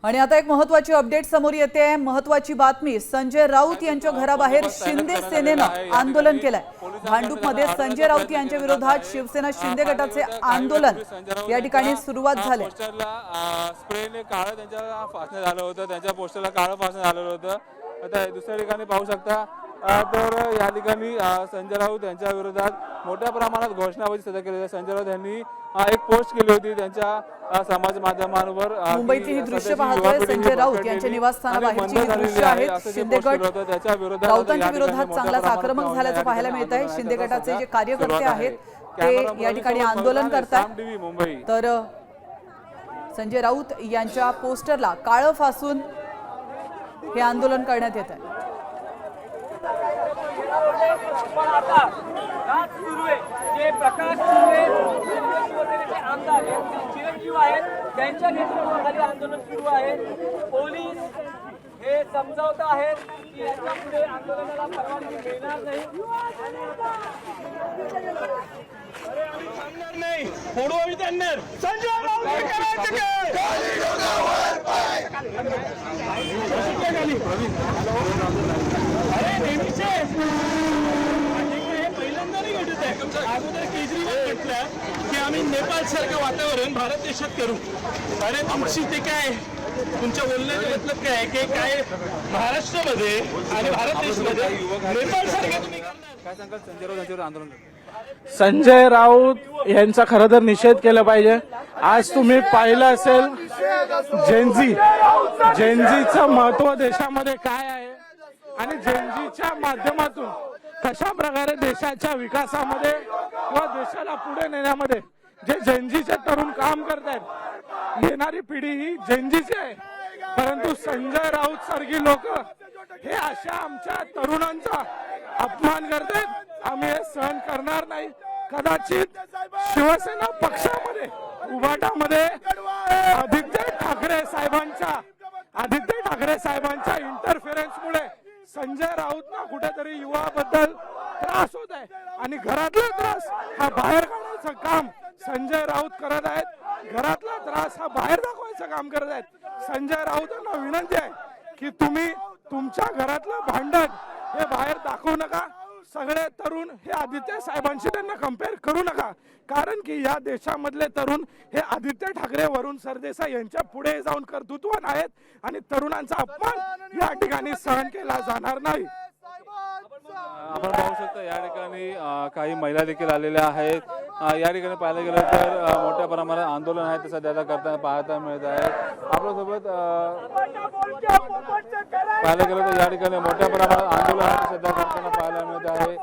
आणि आता एक महत्त्वाची अपडेट समोर येते आहे। महत्त्वाची बातमी, संजय राऊत यांच्या घराबाहेर शिंदे सेनेनं आंदोलन केलंय। भांडूपमध्ये संजय राऊत यांच्या विरोधात शिवसेना शिंदे गटाचे आंदोलन या ठिकाणी सुरुवात झाले। स्प्रेने काळं त्यांच्या फासण्यात आलं होतं, त्यांच्या पोस्टरला काळं फासण्यात आलेलं होतं। आता दुसऱ्या ठिकाणी पाहू शकता तर या ठिकाणी संजय राऊत यांच्या विरोधात मोठ्या प्रमाणात घोषणाबाजी सध्या केली आहे। संजय राऊत यांनी एक पोस्ट केली होती त्यांच्या समाज माध्यमांवर। मुंबईची ही दृश्य पाहतोय, संजय राऊत यांच्या निवासस्थानाबाहेरची ही दृश्य आहेत। शिंदे गट राऊतांच्या विरोधात चांगलाच आक्रमक झाल्याचं पाहायला मिळत आहे। शिंदे गटाचे जे कार्यकर्ते आहेत ते या ठिकाणी आंदोलन करतात। तर संजय राऊत यांच्या पोस्टरला काळं फासून हे आंदोलन करण्यात येत आहे। प्रकाश आमदार चिरंजीव आहेत, त्यांच्या नेतृत्वाखाली आंदोलन सुरू आहे। पोलीस हे समजावत आहेत की याच्या पुढे आंदोलनाला परवानगी मिळणार नाही। संजय अगोदर केजरीवाल म्हटलं की आम्ही नेपाळ सारखं वातावरण भारत देशात करू। अरे तुमची ते काय, तुमच्या बोलण्याचा मतलब काय की काय महाराष्ट्रामध्ये आणि भारत देशामध्ये नेपाळ सारखं तुम्ही काय सांगाल संजय राऊत यांच्यावर आंदोलन? संजय राऊत यांचा खरं तर निषेध केला पाहिजे। आज तुम्ही पाहिलं असेल जेनजीचं महत्व देशामध्ये काय आहे आणि जेनजीच्या माध्यमातून कशा प्रकारे देशाच्या विकासामध्ये व देशाला पुढे नेण्यामध्ये जे जेनजीचे तरुण काम करतात। येणारी पिढी ही जेनजीची आहे, परंतु संजय राऊत सारखी लोक हे अशा आमच्या तरुणांचा अपमान करतात। आम्ही हे सहन करणार नाही। कदाचित शिवसेना पक्षामध्ये उभाटामध्ये आदित्य ठाकरे साहेबांच्या इंटरफेरन्समुळे संजय राऊतना कुठेतरी युवाबद्दल त्रास होत आहे आणि घरातला त्रास हा बाहेर काढायचं काम संजय राऊत करत आहेत। घरातला त्रास हा बाहेर दाखवायचं काम करत आहेत। संजय राऊतांना विनंती आहे की तुम्ही तुमच्या घरातलं भांडण हे बाहेर दाखवू नका। सगळे तरुण हे आदित्य साहेबांशी त्यांना कंपेअर करू नका, कारण की या देशामधले तरुण हे आदित्य ठाकरे, वरुण सरदेसाई यांच्या पुढे जाऊन कर्तृत्वान आहेत आणि तरुणांचा अपमान या ठिकाणी सहन केला जाणार नाही। आपण पाहू शकता या ठिकाणी काही महिला देखील आलेल्या आहेत। या ठिकाणी पाहायला गेलं तर मोठ्या प्रमाणात आंदोलन आहे ते सध्या करताना पाहता मिळत आहे। आपल्यासोबत पाहायला गेलं तर या ठिकाणी मोठ्या प्रमाणात आंदोलन आहे ते सध्या करताना पाहायला मिळत आहे।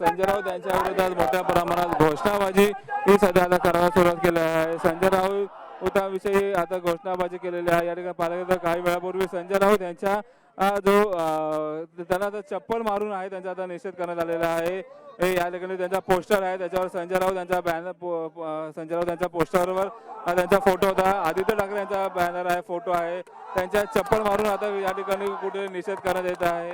संजय राऊत यांच्या विरोधात मोठ्या प्रमाणात घोषणाबाजी ही सध्या आता करायला सुरुवात केली आहे। संजय राऊत विषयी आता घोषणाबाजी केलेली आहे। या ठिकाणी पाहायला गेलं तर काही वेळापूर्वी संजय राऊत यांच्या त्यांना आता चप्पल मारून आहे त्यांचा आता निषेध करण्यात आलेला आहे। या ठिकाणी त्यांचा पोस्टर आहे, त्याच्यावर संजय राऊत यांचा बॅनर, संजय राऊत यांच्या पोस्टरवर त्यांचा फोटो होता। आदित्य ठाकरे यांचा बॅनर आहे, फोटो आहे, त्यांच्या चप्पल मारून आता या ठिकाणी कुठे निषेध करण्यात येत आहे।